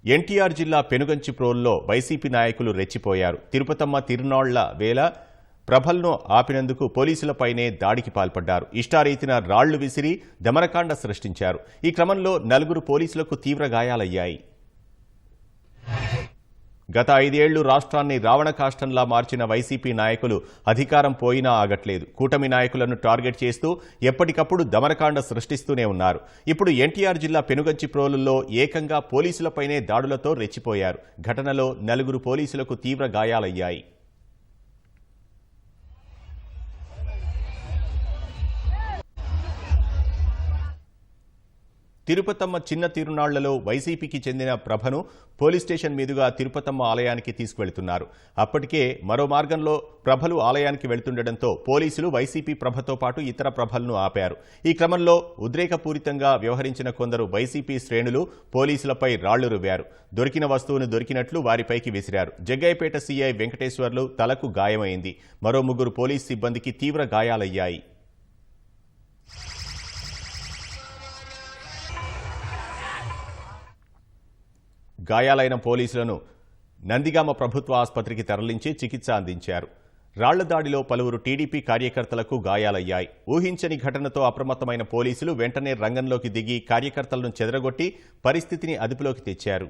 ఎన్టీఆర్ జిల్లా పెనుగంచిప్రోలులో వైసీపీ నాయకులు రెచ్చిపోయారు. తిరుపతమ్మ తిరునాళ్ల వేళ ప్రభలను ఆపినందుకు పోలీసులపైనే దాడికి పాల్పడ్డారు. ఇష్టారీతిన రాళ్లు విసిరి దమనకాండ సృష్టించారు. ఈ క్రమంలో 4 పోలీసులకు తీవ్ర గాయాలయ్యాయి. గత 5 ఏళ్లు రాష్ట్రాన్ని రావణ కాష్టంలా మార్చిన వైసీపీ నాయకులు అధికారం పోయినా ఆగట్లేదు. కూటమి నాయకులను టార్గెట్ చేస్తూ ఎప్పటికప్పుడు దమనకాండ సృష్టిస్తూనే ఉన్నారు. ఇప్పుడు ఎన్టీఆర్ జిల్లా పెనుగంచిప్రోలులో ఏకంగా పోలీసులపైనే దాడులతో రెచ్చిపోయారు. ఘటనలో 4 పోలీసులకు తీవ్ర గాయాలయ్యాయి. తిరుపతమ్మ చిన్న తిరునాళ్లలో వైసీపీకి చెందిన ప్రభను పోలీస్ స్టేషన్ మీదుగా తిరుపతమ్మ ఆలయానికి తీసుకువెళ్తున్నారు. అప్పటికే మరో మార్గంలో ప్రభలు ఆలయానికి వెళ్తుండటంతో పోలీసులు వైసీపీ ప్రభతో పాటు ఇతర ప్రభలను ఆపారు. ఈ క్రమంలో ఉద్రేకపూరితంగా వ్యవహరించిన కొందరు వైసీపీ శ్రేణులు పోలీసులపై రాళ్లు రువ్వారు. దొరికిన వస్తువును దొరికినట్లు వారిపైకి విసిరారు. జగ్గయ్యపేట సీఐ వెంకటేశ్వర్లు తలకు గాయమైంది. మరో 3 పోలీస్ సిబ్బందికి తీవ్ర గాయాలయ్యాయి. గాయాలైన పోలీసులను నందిగామ ప్రభుత్వ ఆసుపత్రికి తరలించి చికిత్స అందించారు. రాళ్ల దాడిలో పలువురు టీడీపీ కార్యకర్తలకు గాయాలయ్యాయి. ఊహించని ఘటనతో అప్రమత్తమైన పోలీసులు వెంటనే రంగంలోకి దిగి కార్యకర్తలను చెదరగొట్టి పరిస్థితిని అదుపులోకి తెచ్చారు.